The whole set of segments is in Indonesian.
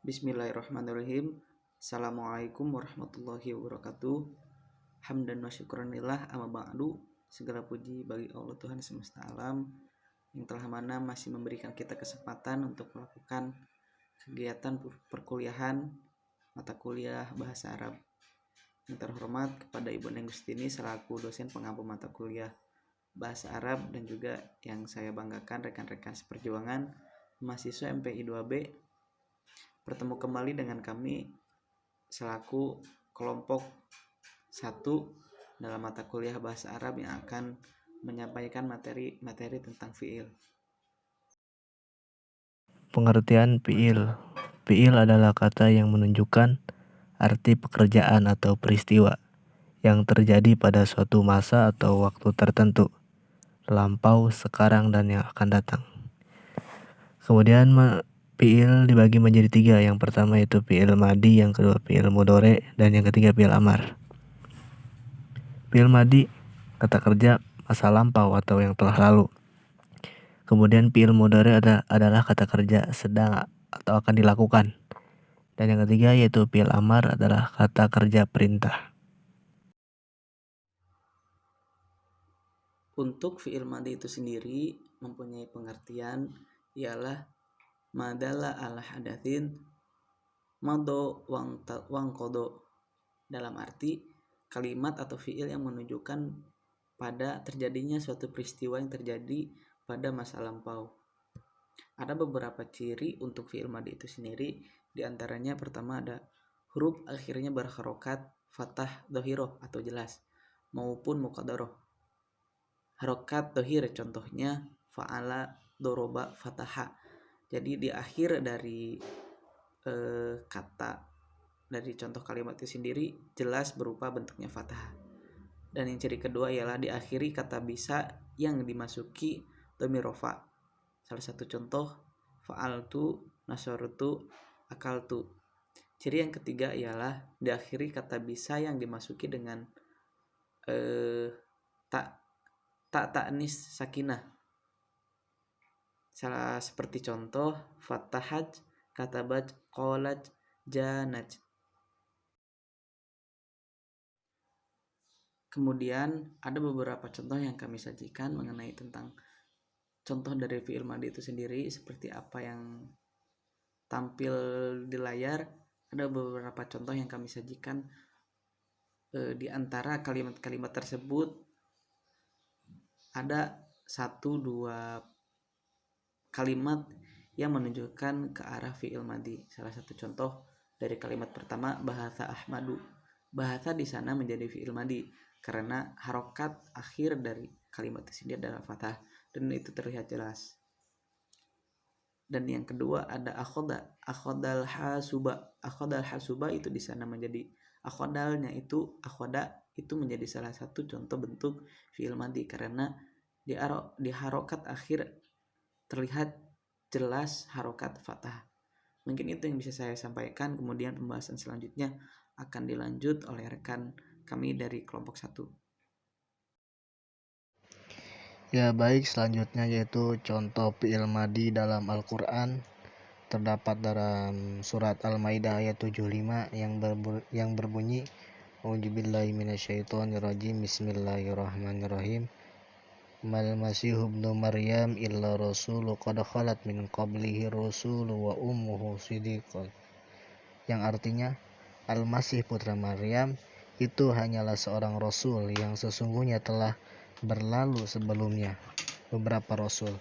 Bismillahirrahmanirrahim. Assalamualaikum warahmatullahi wabarakatuh. Hamdan wa syukranillah amma ba'du. Segala puji bagi Allah Tuhan semesta alam yang telah mana masih memberikan kita kesempatan untuk melakukan kegiatan perkuliahan mata kuliah bahasa Arab. Yang terhormat kepada Ibu Neng Gustini selaku dosen pengampu mata kuliah bahasa Arab, dan juga yang saya banggakan rekan-rekan seperjuangan mahasiswa MPI 2B bertemu kembali dengan kami selaku kelompok 1 dalam mata kuliah bahasa Arab yang akan menyampaikan materi tentang fiil. Pengertian fiil. Fiil adalah kata yang menunjukkan arti pekerjaan atau peristiwa yang terjadi pada suatu masa atau waktu tertentu, lampau, sekarang, dan yang akan datang. Kemudian fiil dibagi menjadi 3. Yang pertama itu fiil madi, yang kedua fiil mudhari, dan yang ketiga fiil amar. Fiil madi, kata kerja masa lampau atau yang telah lalu. Kemudian fiil mudhari adalah kata kerja sedang atau akan dilakukan. Dan yang ketiga yaitu fiil amar adalah kata kerja perintah. Untuk fiil madi itu sendiri mempunyai pengertian ialah madalla ala hadatsin mado wang kodo, dalam arti kalimat atau fiil yang menunjukkan pada terjadinya suatu peristiwa yang terjadi pada masa lampau. Ada beberapa ciri untuk fiil madi itu sendiri, diantaranya pertama ada huruf akhirnya berharokat fathah dohiroh atau jelas maupun muqaddaroh. Harokat dohir contohnya fa'ala doroba fataha. Jadi di akhir dari kata dari contoh kalimat itu sendiri jelas berupa bentuknya fathah. Dan yang ciri kedua ialah diakhiri kata bisa yang dimasuki dhamir rafa. Salah satu contoh fa'altu, nasartu, akaltu. Ciri yang ketiga ialah diakhiri kata bisa yang dimasuki dengan ta'nis sakinah. Salah seperti contoh fatahat, katabat, qalat, janat. Kemudian ada beberapa contoh yang kami sajikan mengenai tentang contoh dari fiil madi itu sendiri seperti apa yang tampil di layar. Ada beberapa contoh yang kami sajikan. Di antara kalimat-kalimat tersebut ada 1-2 kalimat yang menunjukkan ke arah fiil madi. Salah satu contoh dari kalimat pertama bahasa Ahmadu. Bahasa di sana menjadi fiil madi karena harokat akhir dari kalimat itu sendiri adalah fathah, dan itu terlihat jelas. Dan yang kedua ada akhodal hasuba itu di sana menjadi akhodalnya itu akhoda itu menjadi salah satu contoh bentuk fiil madi karena di harokat akhir terlihat jelas harokat fathah. Mungkin itu yang bisa saya sampaikan. Kemudian pembahasan selanjutnya akan dilanjut oleh rekan kami dari kelompok 1. Ya baik, selanjutnya yaitu contoh fiil madi dalam Al-Quran. Terdapat dalam surat Al-Maidah ayat 75 yang berbunyi A'udzubillahi minasyaitonirrajim. Bismillahirrahmanirrahim. Mal masihu ibnu Maryam illa rasulu qad khalat min qablihi rusulu wa ummuhu siddiqah. Yang artinya Al-Masih putra Maryam itu hanyalah seorang rasul yang sesungguhnya telah berlalu sebelumnya beberapa rasul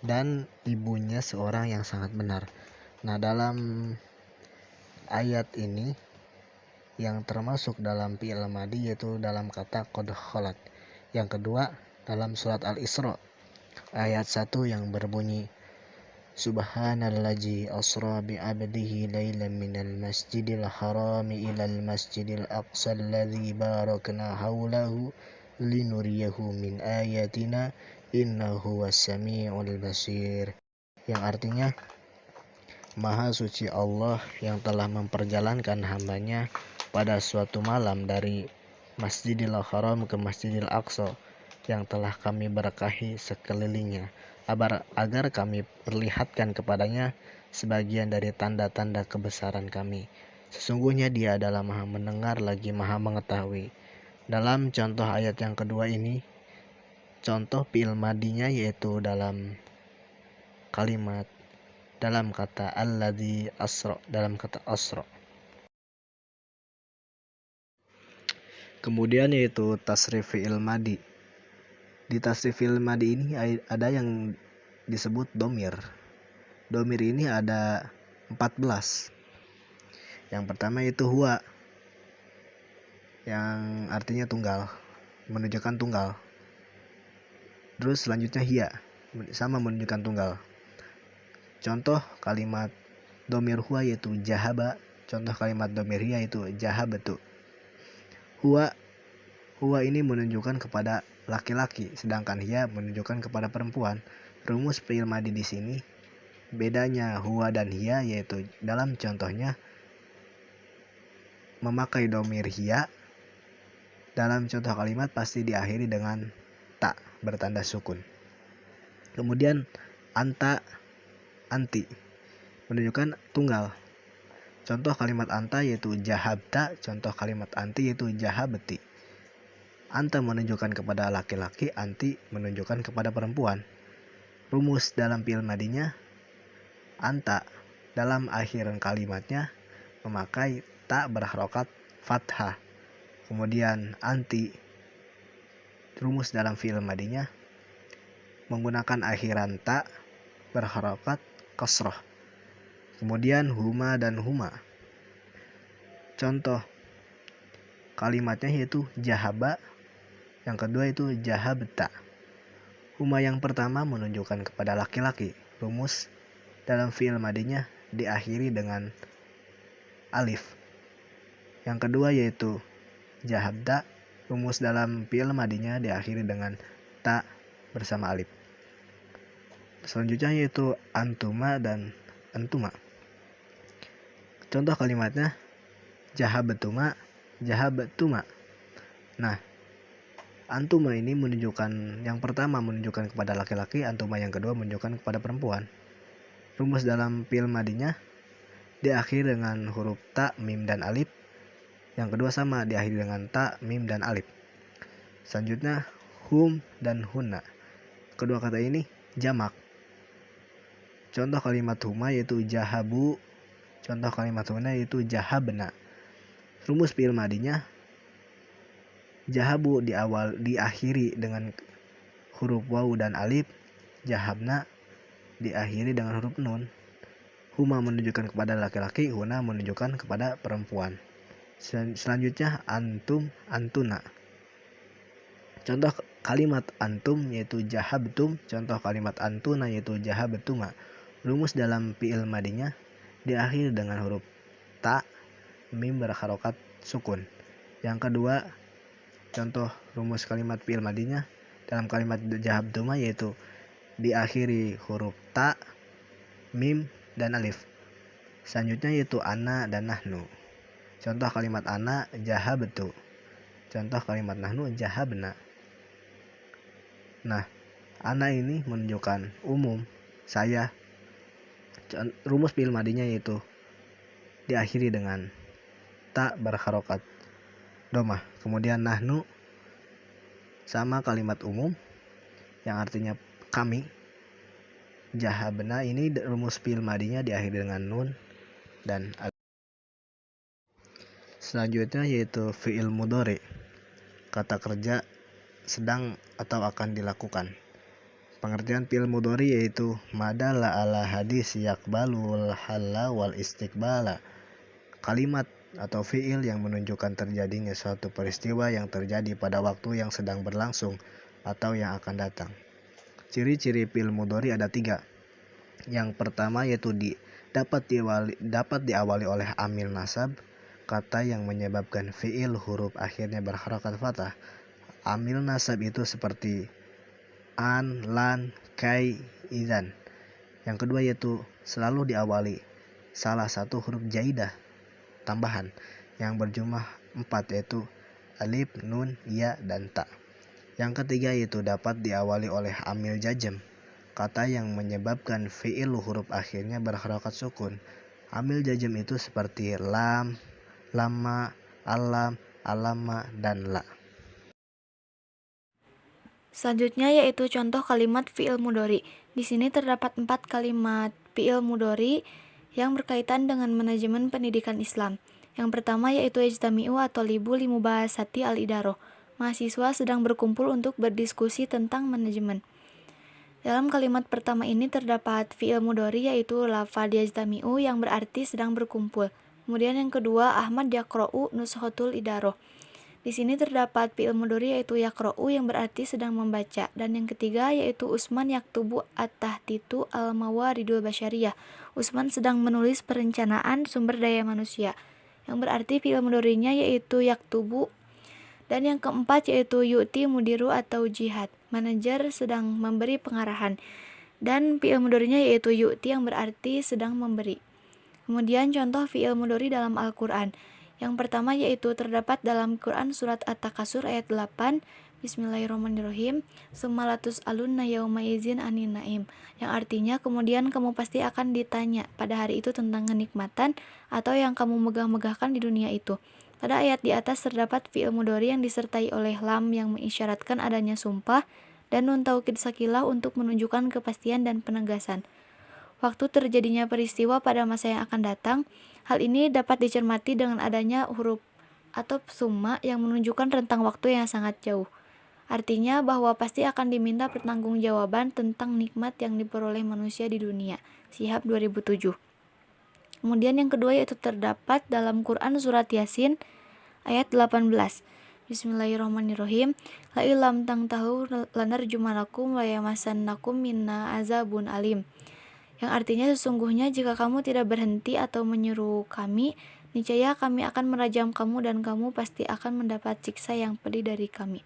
dan ibunya seorang yang sangat benar. Nah, dalam ayat ini yang termasuk dalam fi'il madi yaitu dalam kata qad khalat. Yang kedua dalam surat Al-Isra ayat 1 yang berbunyi Subhanallazi asra bi'abdihi laylan minal masjidil harami ilal masjidil aqsal ladzi barakna haulahu linuriyahu min ayatina innahu was-sami'ul basir. Yang artinya Maha suci Allah yang telah memperjalankan hambanya pada suatu malam dari Masjidil Haram ke Masjidil Aqsa yang telah kami berkahi sekelilingnya agar kami perlihatkan kepadanya sebagian dari tanda-tanda kebesaran kami. Sesungguhnya Dia adalah Maha mendengar lagi Maha mengetahui. Dalam contoh ayat yang kedua ini, contoh fi'il madinya yaitu dalam kata alladzi asra, dalam kata asra. Kemudian yaitu tasrif fi'il madi. Di tasrif fi'il madi ini ada yang disebut domir. Domir ini ada 14. Yang pertama itu huwa, yang artinya tunggal, menunjukkan tunggal. Terus selanjutnya hiya, sama menunjukkan tunggal. Contoh kalimat domir huwa yaitu jahaba. Contoh kalimat domir hiya yaitu jahabatu. Huwa ini menunjukkan kepada laki-laki, sedangkan hiya menunjukkan kepada perempuan. Rumus fi'il madi di sini bedanya huwa dan hiya yaitu dalam contohnya memakai domir hiya, dalam contoh kalimat pasti diakhiri dengan ta bertanda sukun. Kemudian anta, anti menunjukkan tunggal. Contoh kalimat anta yaitu jahabta, contoh kalimat anti yaitu jahabati. Anta menunjukkan kepada laki-laki, anti menunjukkan kepada perempuan. Rumus dalam fi'il madinya, anta dalam akhiran kalimatnya memakai ta berharokat fathah. Kemudian anti, rumus dalam fi'il madinya menggunakan akhiran ta berharokat kasroh. Kemudian huma dan huma. Contoh kalimatnya yaitu jahaba, yang kedua itu jahabta. Huma yang pertama menunjukkan kepada laki-laki. Rumus dalam fi'il madinya diakhiri dengan alif. Yang kedua yaitu jahabta. Rumus dalam fi'il madinya diakhiri dengan ta bersama alif. Selanjutnya yaitu antuma dan antuma. Contoh kalimatnya jahabatuma, jahabatuma. Nah, antuma ini menunjukkan, yang pertama menunjukkan kepada laki-laki, antuma yang kedua menunjukkan kepada perempuan. Rumus dalam fi'il madinya diakhiri dengan huruf ta, mim dan alif. Yang kedua sama diakhiri dengan ta, mim dan alif. Selanjutnya hum dan hunna. Kedua kata ini jamak. Contoh kalimat huma yaitu jahabu, contoh kalimat hunna yaitu jahabna. Rumus fi'il madinya jahabu diakhiri dengan huruf waw dan alif, jahabna diakhiri dengan huruf nun. Huma menunjukkan kepada laki-laki, huna menunjukkan kepada perempuan. Selanjutnya antum, antuna. Contoh kalimat antum yaitu jahabtum, contoh kalimat antuna yaitu jahabtuma. Rumus dalam fi'il madinya diakhiri dengan huruf ta, mim berharokat sukun. Yang kedua, contoh rumus kalimat fi'il madinya dalam kalimat jahabtuma yaitu diakhiri huruf ta, mim dan alif. Selanjutnya yaitu ana dan nahnu. Contoh kalimat ana jahabtu, contoh kalimat nahnu jahabna. Nah, ana ini menunjukkan umum, saya. Rumus fi'il madinya yaitu diakhiri dengan ta berharokat domah. Kemudian nahnu sama kalimat umum yang artinya kami. Jahabna ini rumus fi'il madinya diakhiri dengan nun dan alif. Selanjutnya yaitu fi'il mudhari, kata kerja sedang atau akan dilakukan. Pengertian fi'il mudhari yaitu madalla ala hadis yaqbalul halla wal istiqbala. Kalimat atau fi'il yang menunjukkan terjadinya suatu peristiwa yang terjadi pada waktu yang sedang berlangsung atau yang akan datang. Ciri-ciri fi'il mudhari ada 3. Yang pertama yaitu dapat diawali oleh amil nasab, kata yang menyebabkan fi'il huruf akhirnya berharakat fathah. Amil nasab itu seperti an, lan, kai, idzan. Yang kedua yaitu selalu diawali salah satu huruf jaidah tambahan yang berjumlah 4 yaitu alif, nun, ya, dan ta. Yang ketiga yaitu dapat diawali oleh amil jazm, kata yang menyebabkan fi'il huruf akhirnya berharokat sukun. Ambil jazm itu seperti lam, lama, alam, alama, dan la. Selanjutnya yaitu contoh kalimat fi'il mudhari. Di sini terdapat 4 kalimat fi'il mudhari yang berkaitan dengan manajemen pendidikan Islam. Yang pertama yaitu ijtami'u atau libu limubahasati al-idaroh. Mahasiswa sedang berkumpul untuk berdiskusi tentang manajemen. Dalam kalimat pertama ini terdapat fi'il mudhari yaitu lafadz yajtami'u yang berarti sedang berkumpul. Kemudian yang kedua Ahmad yaqra'u nuskhatul idaroh. Di sini terdapat fi'il mudhari yaitu yaqra'u yang berarti sedang membaca. Dan yang ketiga yaitu Usman yaktubu at-tahtitu al-mawaridul basyariyah. Usman sedang menulis perencanaan sumber daya manusia. Yang berarti fi'il mudharinya yaitu yaktubu. Dan yang keempat yaitu yu'ti mudiru atau jihad. Manajer sedang memberi pengarahan. Dan fi'il mudharinya yaitu yu'ti yang berarti sedang memberi. Kemudian contoh fi'il mudhari dalam Al-Qur'an. Yang pertama yaitu terdapat dalam Quran surat At-Takasur ayat 8. Bismillahirrahmanirrahim. Sumalatus alunna yauma izin anin naim. Yang artinya kemudian kamu pasti akan ditanya pada hari itu tentang kenikmatan atau yang kamu megah-megahkan di dunia itu. Pada ayat di atas terdapat fi'il mudhari yang disertai oleh lam yang mengisyaratkan adanya sumpah dan nun taukid sakilah untuk menunjukkan kepastian dan penegasan. Waktu terjadinya peristiwa pada masa yang akan datang, hal ini dapat dicermati dengan adanya huruf atau summa yang menunjukkan rentang waktu yang sangat jauh. Artinya bahwa pasti akan diminta pertanggungjawaban tentang nikmat yang diperoleh manusia di dunia. Syihab 2007. Kemudian yang kedua yaitu terdapat dalam Quran surat Yasin ayat 18. Bismillahirrahmanirrahim. La ilam tangtahu lanarjumanakum wa yamassannakum minna azabun alim. Yang artinya sesungguhnya jika kamu tidak berhenti atau menyuruh kami, niscaya kami akan merajam kamu dan kamu pasti akan mendapat siksa yang pedih dari kami.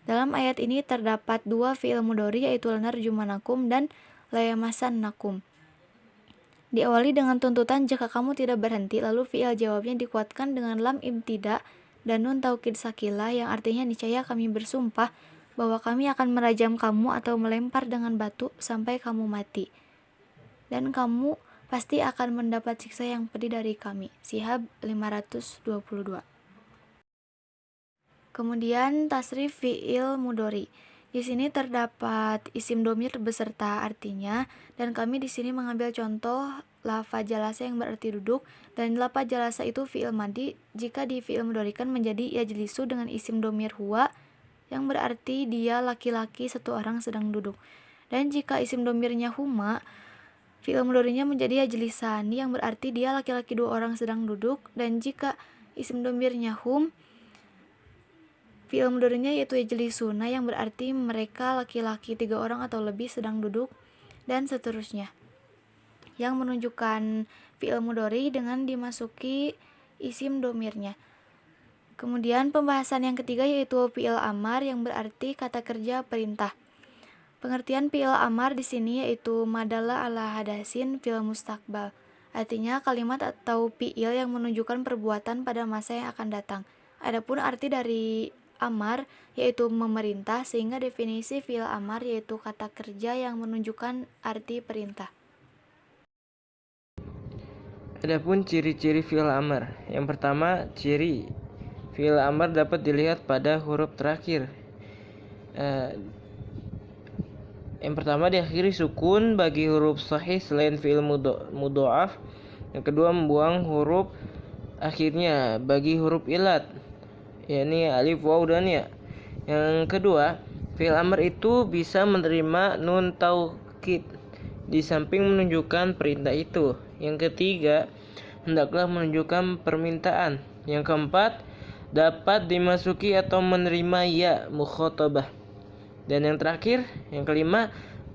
Dalam ayat ini terdapat dua fi'il mudhari yaitu lanarjumanakum dan layamassannakum. Diawali dengan tuntutan jika kamu tidak berhenti, lalu fi'il jawabnya dikuatkan dengan lam ibtida dan nun taukid sakilah yang artinya niscaya kami bersumpah bahwa kami akan merajam kamu atau melempar dengan batu sampai kamu mati. Dan kamu pasti akan mendapat siksa yang pedih dari kami. Syihab 522. Kemudian tasrif fi'il mudhari. Di sini terdapat isim domir beserta artinya dan kami di sini mengambil contoh lafaz jalasa yang berarti duduk dan lafaz jalasa itu fi'il madi jika di fi'il mudharikan menjadi yajlisu dengan isim domir huwa yang berarti dia laki-laki satu orang sedang duduk. Dan jika isim domirnya huma fi'il mudharinya menjadi yajlisani yang berarti dia laki-laki dua orang sedang duduk. Dan jika isim domirnya hum fi'il mudharinya yaitu yajlisuna yang berarti mereka laki-laki 3 orang atau lebih sedang duduk dan seterusnya. Yang menunjukkan fi'il mudhari dengan dimasuki isim domirnya. Kemudian pembahasan yang ketiga yaitu fi'il amar yang berarti kata kerja perintah. Pengertian fi'il amar di sini yaitu madalla ala hadasin fil mustaqbal. Artinya kalimat atau fi'il yang menunjukkan perbuatan pada masa yang akan datang. Adapun arti dari amar yaitu memerintah sehingga definisi fi'il amar yaitu kata kerja yang menunjukkan arti perintah. Adapun ciri-ciri fi'il amar. Yang pertama, ciri fi'il amar dapat dilihat pada huruf terakhir. Yang pertama diakhiri sukun bagi huruf sahih selain fi'il mudha'af. Yang kedua membuang huruf akhirnya bagi huruf ilat, yakni alif, waw, dan ya. Yang kedua, fi'il amr itu bisa menerima nun taukid di samping menunjukkan perintah itu. Yang ketiga, hendaklah menunjukkan permintaan. Yang keempat, dapat dimasuki atau menerima ya mukhatabah. Dan yang terakhir, yang kelima,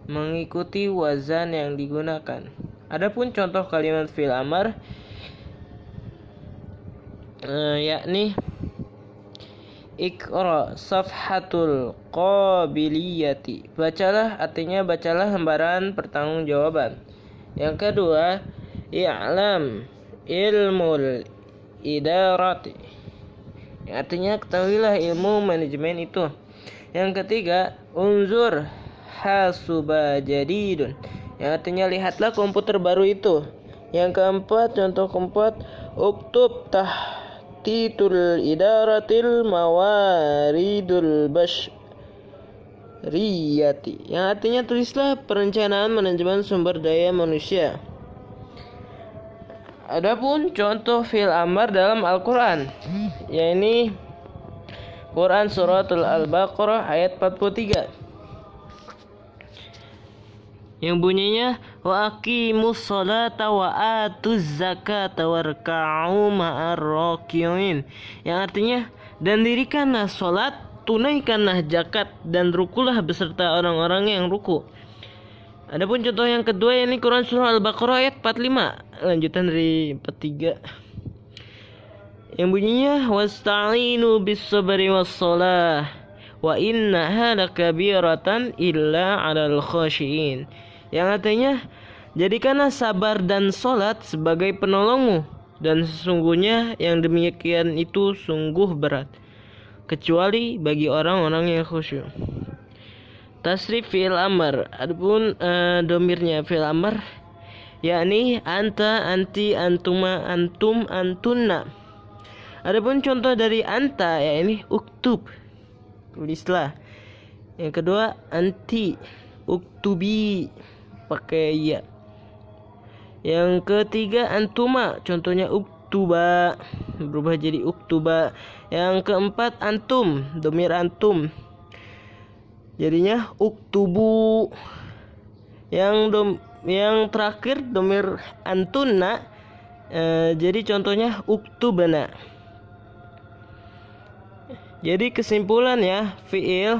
mengikuti wazan yang digunakan. Adapun contoh kalimat fi'il amr yakni Iqra safhatul qabiliyati. Bacalah, artinya bacalah lembaran pertanggungjawaban. Yang kedua, i'lam ilmul idarati. Artinya ketahuilah ilmu manajemen itu. Yang ketiga, unzur hasuba jadidun, yang artinya lihatlah komputer baru itu. Yang keempat, contoh keempat, uktub tahtitul idaratil mawaridul bashriyati, yang artinya tulislah perencanaan manajemen sumber daya manusia. Adapun contoh fi'il amar dalam Al-Quran, yakni Quran Suratul Al-Baqarah ayat 43, yang bunyinya wa aqimus sholata wa atuz zakata warka'u ma'ar raki'in, yang artinya dan dirikanlah sholat, tunaikanlah zakat, dan rukulah beserta orang-orang yang ruku. Adapun contoh yang kedua, yakni Quran Surah Al-Baqarah ayat 45, lanjutan dari 43, yang bunyinya wasta'inu bis sabri was shalah wa innaha lakabiratan illa 'alal khashiin, yang artinya jadikanlah sabar dan salat sebagai penolongmu, dan sesungguhnya yang demikian itu sungguh berat kecuali bagi orang-orang yang khusyuk. Tasrif fi'il amr. Adapun domirnya fi'il amr, yakni anta, anti, antuma, antum, antunna. Adapun contoh dari anta, yakni uktub, tulislah. Yang kedua anti, uktubi, pakai ya. Yang ketiga antuma, contohnya uktuba, berubah jadi uktuba. Yang keempat antum, domir antum, jadinya uktubu. Yang terakhir domir antunna, jadi contohnya uktubana. Jadi kesimpulannya, fi'il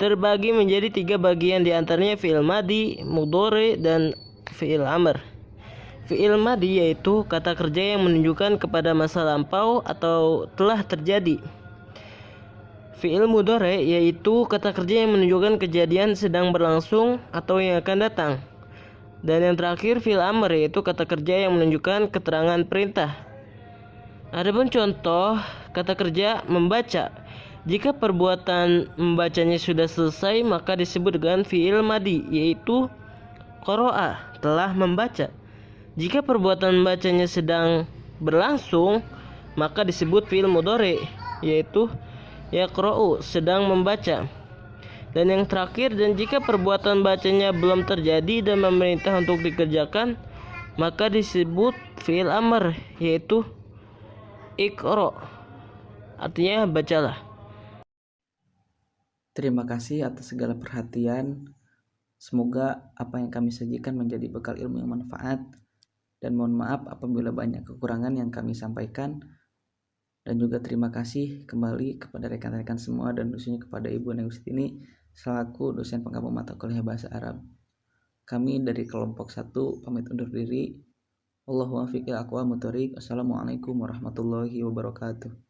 terbagi menjadi 3 bagian, diantaranya fi'il madi, mudhari, dan fi'il amr. Fi'il madi yaitu kata kerja yang menunjukkan kepada masa lampau atau telah terjadi. Fi'il mudhari yaitu kata kerja yang menunjukkan kejadian sedang berlangsung atau yang akan datang. Dan yang terakhir fi'il amr yaitu kata kerja yang menunjukkan keterangan perintah. Adapun contoh kata kerja membaca, jika perbuatan membacanya sudah selesai maka disebut dengan fi'il madi, yaitu qara'a, telah membaca. Jika perbuatan membacanya sedang berlangsung maka disebut fi'il mudhari, yaitu yaqra'u, sedang membaca. Dan yang terakhir, dan jika perbuatan bacanya belum terjadi dan memerintah untuk dikerjakan maka disebut fi'il amr, yaitu iqra, artinya bacalah. Terima kasih atas segala perhatian. Semoga apa yang kami sajikan menjadi bekal ilmu yang manfaat, dan mohon maaf apabila banyak kekurangan yang kami sampaikan. Dan juga terima kasih kembali kepada rekan-rekan semua, dan khususnya kepada Ibu Negustini selaku dosen penggabung mata kuliah bahasa Arab. Kami dari kelompok 1 pamit undur diri. Wallahu muwaffiq ila aqwamit thoriq. Assalamualaikum warahmatullahi wabarakatuh.